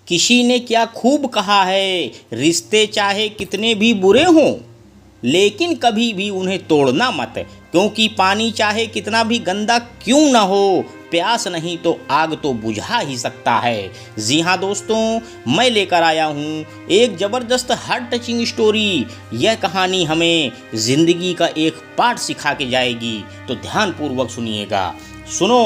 किसी ने क्या खूब कहा है, रिश्ते चाहे कितने भी बुरे हों लेकिन कभी भी उन्हें तोड़ना मत, क्योंकि पानी चाहे कितना भी गंदा क्यों ना हो, प्यास नहीं तो आग तो बुझा ही सकता है। जी हाँ दोस्तों, मैं लेकर आया हूँ एक ज़बरदस्त हार्ट टचिंग स्टोरी। यह कहानी हमें ज़िंदगी का एक पाठ सिखा के जाएगी, तो ध्यानपूर्वक सुनिएगा। सुनो,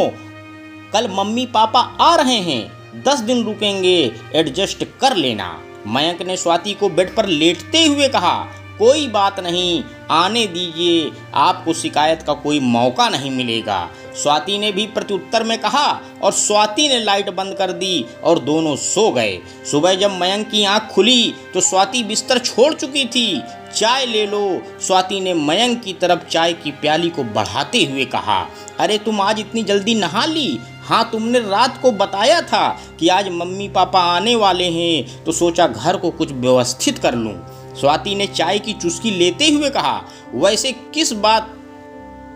कल मम्मी पापा आ रहे हैं, 10 दिन रुकेंगे, एडजस्ट कर लेना। मयंक ने स्वाति को बेड पर लेटते हुए कहा। कोई बात नहीं, आने दीजिए, आपको शिकायत का कोई मौका नहीं मिलेगा, स्वाति ने भी प्रत्युत्तर में कहा। और स्वाति ने लाइट बंद कर दी और दोनों सो गए। सुबह जब मयंक की आंख खुली तो स्वाति बिस्तर छोड़ चुकी थी। चाय ले लो, स्वाति ने मयंक की तरफ चाय की प्याली को बढ़ाते हुए कहा। अरे तुम आज इतनी जल्दी नहा ली? हाँ, तुमने रात को बताया था कि आज मम्मी पापा आने वाले हैं, तो सोचा घर को कुछ व्यवस्थित कर लूँ, स्वाति ने चाय की चुस्की लेते हुए कहा। वैसे किस बात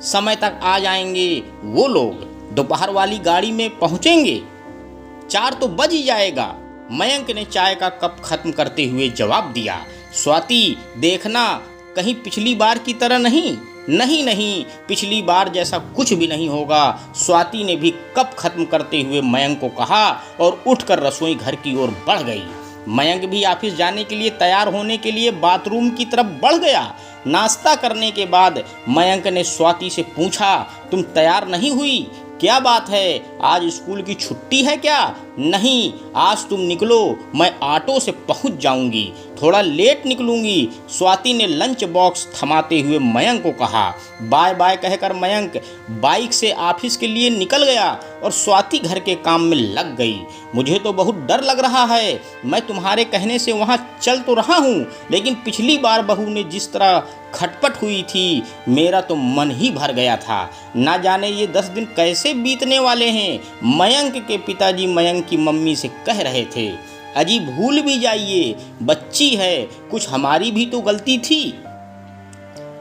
समय तक आ जाएंगे वो लोग? दोपहर वाली गाड़ी में पहुंचेंगे, 4 तो बज ही जाएगा, मयंक ने चाय का कप खत्म करते हुए जवाब दिया। स्वाति देखना, कहीं पिछली बार की तरह नहीं। नहीं नहीं, पिछली बार जैसा कुछ भी नहीं होगा, स्वाति ने भी कप खत्म करते हुए मयंक को कहा और उठकर रसोई घर की ओर बढ़ गई। मयंक भी ऑफिस जाने के लिए तैयार होने के लिए बाथरूम की तरफ बढ़ गया। नाश्ता करने के बाद मयंक ने स्वाति से पूछा, तुम तैयार नहीं हुई? क्या बात है, आज स्कूल की छुट्टी है क्या? नहीं, आज तुम निकलो, मैं ऑटो से पहुंच जाऊंगी, थोड़ा लेट निकलूंगी, स्वाति ने लंच बॉक्स थमाते हुए मयंक को कहा। बाय बाय कहकर मयंक बाइक से ऑफिस के लिए निकल गया और स्वाति घर के काम में लग गई। मुझे तो बहुत डर लग रहा है, मैं तुम्हारे कहने से वहाँ चल तो रहा हूँ, लेकिन पिछली बार बहू ने जिस तरह खटपट हुई थी, मेरा तो मन ही भर गया था। ना जाने ये 10 दिन कैसे बीतने वाले हैं, मयंक के पिताजी मयंक की मम्मी से कह रहे थे। अजी भूल भी जाइए, बच्ची है, कुछ हमारी भी तो गलती थी,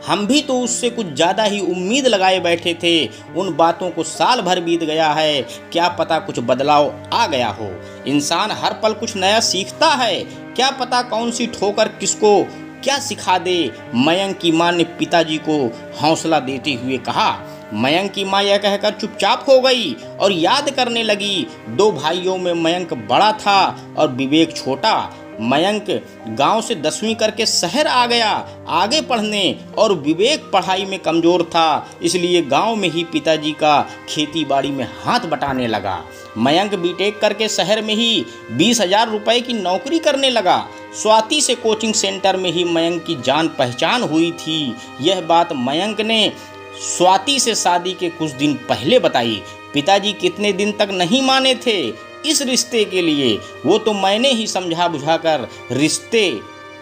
हम भी तो उससे कुछ ज़्यादा ही उम्मीद लगाए बैठे थे। उन बातों को साल भर बीत गया है, क्या पता कुछ बदलाव आ गया हो। इंसान हर पल कुछ नया सीखता है, क्या पता कौन सी ठोकर किसको क्या सिखा दे। मयंक की मां ने पिताजी को हौसला देते हुए कहा। मयंक की मां यह कहकर चुपचाप हो गई और याद करने लगी। 2 भाइयों में मयंक बड़ा था और विवेक छोटा। मयंक गांव से 10वीं करके शहर आ गया आगे पढ़ने, और विवेक पढ़ाई में कमज़ोर था, इसलिए गांव में ही पिताजी का खेती बाड़ी में हाथ बटाने लगा। मयंक बीटेक करके शहर में ही 20,000 रुपये की नौकरी करने लगा। स्वाति से कोचिंग सेंटर में ही मयंक की जान पहचान हुई थी। यह बात मयंक ने स्वाति से शादी के कुछ दिन पहले बताई। पिताजी कितने दिन तक नहीं माने थे इस रिश्ते के लिए, वो तो मैंने ही समझा बुझाकर रिश्ते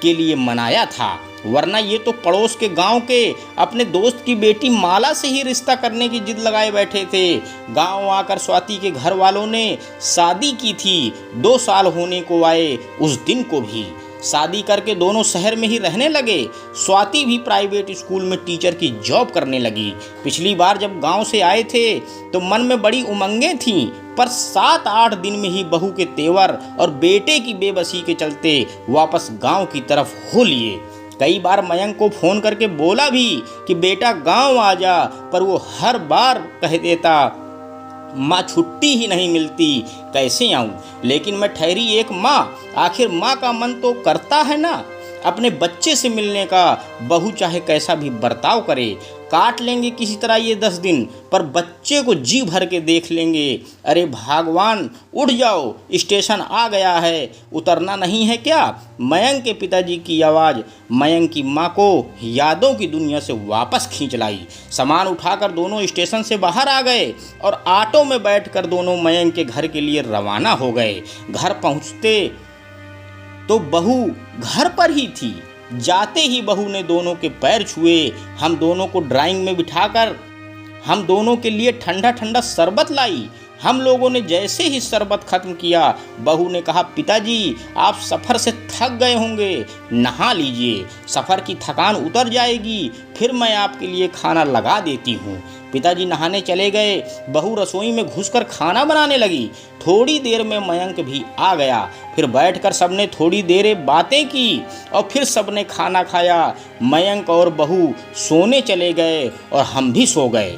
के लिए मनाया था, वरना ये तो पड़ोस के गांव के अपने दोस्त की बेटी माला से ही रिश्ता करने की जिद लगाए बैठे थे। गांव आकर स्वाति के घर वालों ने शादी की थी। 2 साल होने को आए उस दिन को भी। शादी करके दोनों शहर में ही रहने लगे। स्वाति भी प्राइवेट स्कूल में टीचर की जॉब करने लगी। पिछली बार जब गांव से आए थे तो मन में बड़ी उमंगें थीं, पर 7-8 दिन में ही बहू के तेवर और बेटे की बेबसी के चलते वापस गांव की तरफ हो लिए। कई बार मयंक को फ़ोन करके बोला भी कि बेटा गांव आ जा, पर वो हर बार कह देता, माँ छुट्टी ही नहीं मिलती, कैसे आऊँ। लेकिन मैं ठहरी एक माँ, आखिर माँ का मन तो करता है ना अपने बच्चे से मिलने का। बहू चाहे कैसा भी बर्ताव करे, काट लेंगे किसी तरह ये 10 दिन, पर बच्चे को जी भर के देख लेंगे। अरे भगवान, उठ जाओ, स्टेशन आ गया है, उतरना नहीं है क्या? मयंक के पिताजी की आवाज़ मयंक की माँ को यादों की दुनिया से वापस खींच लाई। सामान उठाकर दोनों स्टेशन से बाहर आ गए और ऑटो में बैठकर दोनों मयंक के घर के लिए रवाना हो गए। घर पहुँचते तो बहू घर पर ही थी। जाते ही बहू ने दोनों के पैर छुए। हम दोनों को ड्राइंग में बिठाकर हम दोनों के लिए ठंडा ठंडा शरबत लाई। हम लोगों ने जैसे ही शरबत खत्म किया, बहू ने कहा, पिताजी आप सफ़र से थक गए होंगे, नहा लीजिए, सफ़र की थकान उतर जाएगी, फिर मैं आपके लिए खाना लगा देती हूँ। पिताजी नहाने चले गए। बहू रसोई में घुसकर खाना बनाने लगी। थोड़ी देर में मयंक भी आ गया। फिर बैठकर सबने थोड़ी देर बातें की और फिर सबने खाना खाया। मयंक और बहू सोने चले गए और हम भी सो गए।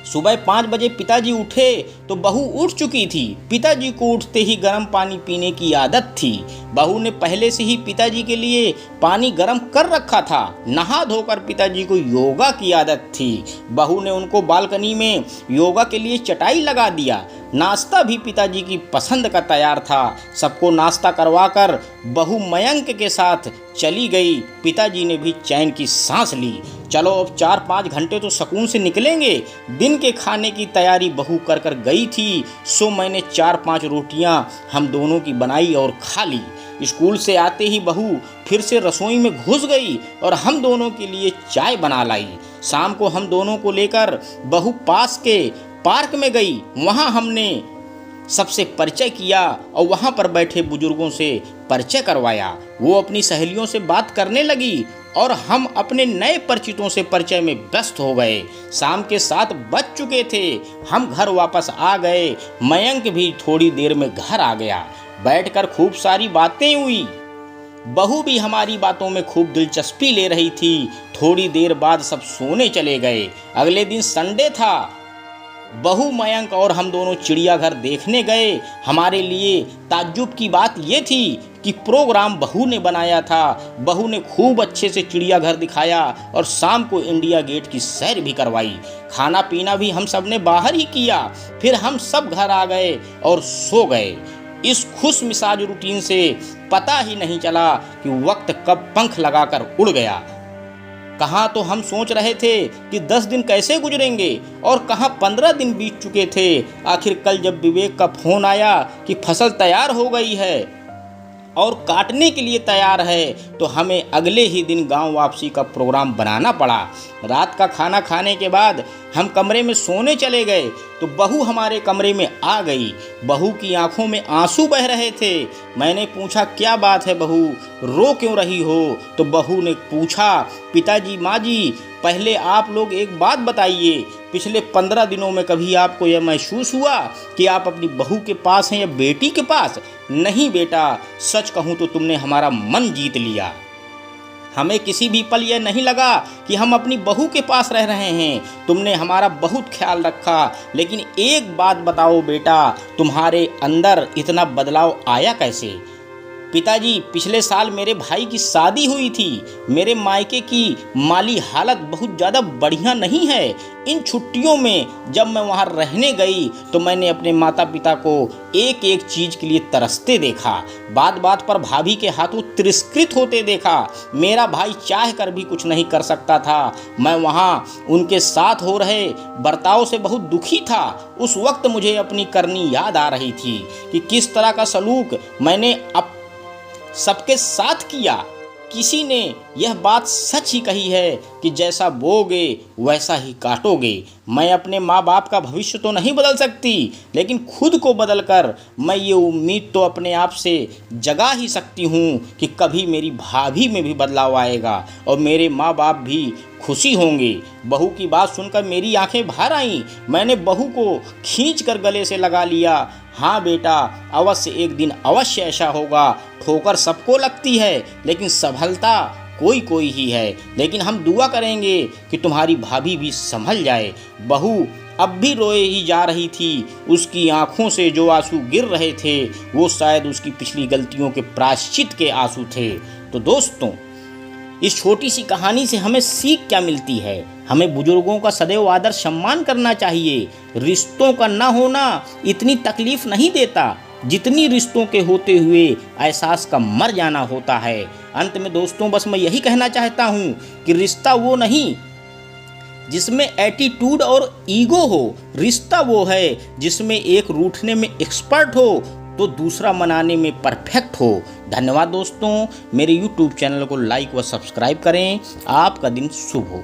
सुबह 5 बजे पिताजी उठे तो बहू उठ चुकी थी। पिताजी को उठते ही गर्म पानी पीने की आदत थी। बहू ने पहले से ही पिताजी के लिए पानी गर्म कर रखा था। नहा धोकर पिताजी को योगा की आदत थी। बहू ने उनको बालकनी में योगा के लिए चटाई लगा दिया। नाश्ता भी पिताजी की पसंद का तैयार था। सबको नाश्ता करवाकर बहू मयंक के साथ चली गई। पिताजी ने भी चैन की सांस ली। चलो अब 4-5 घंटे तो सुकून से निकलेंगे। दिन के खाने की तैयारी बहू कर कर गई थी, सो मैंने 4-5 रोटियां हम दोनों की बनाई और खा ली। स्कूल से आते ही बहू फिर से रसोई में घुस गई और हम दोनों के लिए चाय बना लाई। शाम को हम दोनों को लेकर बहू पास के पार्क में गई। वहाँ हमने सबसे परिचय किया और वहाँ पर बैठे बुजुर्गों से परिचय करवाया। वो अपनी सहेलियों से बात करने लगी और हम अपने नए परिचितों से परिचय में व्यस्त हो गए। शाम के 7 बज चुके थे। हम घर वापस आ गए। मयंक भी थोड़ी देर में घर आ गया। बैठकर खूब सारी बातें हुई। बहू भी हमारी बातों में खूब दिलचस्पी ले रही थी। थोड़ी देर बाद सब सोने चले गए। अगले दिन संडे था। बहू, मयंक और हम दोनों चिड़ियाघर देखने गए। हमारे लिए ताज्जुब की बात यह थी कि प्रोग्राम बहू ने बनाया था। बहू ने खूब अच्छे से चिड़ियाघर दिखाया और शाम को इंडिया गेट की सैर भी करवाई। खाना पीना भी हम सब ने बाहर ही किया। फिर हम सब घर आ गए और सो गए। इस खुश मिजाज रूटीन से पता ही नहीं चला कि वक्त कब पंख लगाकर उड़ गया। कहाँ तो हम सोच रहे थे कि 10 दिन कैसे गुजरेंगे और कहाँ 15 दिन बीत चुके थे। आखिर कल जब विवेक का फोन आया कि फसल तैयार हो गई है और काटने के लिए तैयार है, तो हमें अगले ही दिन गांव वापसी का प्रोग्राम बनाना पड़ा। रात का खाना खाने के बाद हम कमरे में सोने चले गए तो बहू हमारे कमरे में आ गई। बहू की आंखों में आंसू बह रहे थे। मैंने पूछा, क्या बात है बहू, रो क्यों रही हो? तो बहू ने पूछा, पिताजी, माँ जी, पहले आप लोग एक बात बताइए, पिछले 15 दिनों में कभी आपको यह महसूस हुआ कि आप अपनी बहू के पास हैं या बेटी के पास? नहीं बेटा, सच कहूँ तो तुमने हमारा मन जीत लिया। हमें किसी भी पल यह नहीं लगा कि हम अपनी बहू के पास रह रहे हैं। तुमने हमारा बहुत ख्याल रखा। लेकिन एक बात बताओ बेटा, तुम्हारे अंदर इतना बदलाव आया कैसे? पिताजी, पिछले साल मेरे भाई की शादी हुई थी। मेरे मायके की माली हालत बहुत ज़्यादा बढ़िया नहीं है। इन छुट्टियों में जब मैं वहाँ रहने गई तो मैंने अपने माता पिता को एक एक चीज़ के लिए तरसते देखा। बात बात पर भाभी के हाथों तिरस्कृत होते देखा। मेरा भाई चाह कर भी कुछ नहीं कर सकता था। मैं वहाँ उनके साथ हो रहे बर्ताव से बहुत दुखी था। उस वक्त मुझे अपनी करनी याद आ रही थी कि किस तरह का सलूक मैंने सबके साथ किया। किसी ने यह बात सच ही कही है कि जैसा बोगे वैसा ही काटोगे। मैं अपने माँ बाप का भविष्य तो नहीं बदल सकती, लेकिन खुद को बदलकर मैं ये उम्मीद तो अपने आप से जगा ही सकती हूँ कि कभी मेरी भाभी में भी बदलाव आएगा और मेरे माँ बाप भी खुशी होंगे। बहू की बात सुनकर मेरी आंखें भर आईं। मैंने बहू को खींचकर गले से लगा लिया। हाँ बेटा, अवश्य एक दिन अवश्य ऐसा होगा। ठोकर सबको लगती है, लेकिन सफलता कोई कोई ही है। लेकिन हम दुआ करेंगे कि तुम्हारी भाभी भी संभल जाए। बहू अब भी रोए ही जा रही थी। उसकी आंखों से जो आंसू गिर रहे थे वो शायद उसकी पिछली गलतियों के प्रायश्चित के आंसू थे। तो दोस्तों, इस छोटी सी कहानी से हमें सीख क्या मिलती है? हमें बुजुर्गों का सदैव आदर सम्मान करना चाहिए। रिश्तों का ना होना इतनी तकलीफ नहीं देता जितनी रिश्तों के होते हुए एहसास का मर जाना होता है। अंत में दोस्तों, बस मैं यही कहना चाहता हूँ कि रिश्ता वो नहीं जिसमें एटीट्यूड और ईगो हो। रिश्ता वो है जिसमें एक रूठने में एक्सपर्ट हो तो दूसरा मनाने में परफेक्ट हो। धन्यवाद दोस्तों। मेरे YouTube चैनल को लाइक व सब्सक्राइब करें। आपका दिन शुभ हो।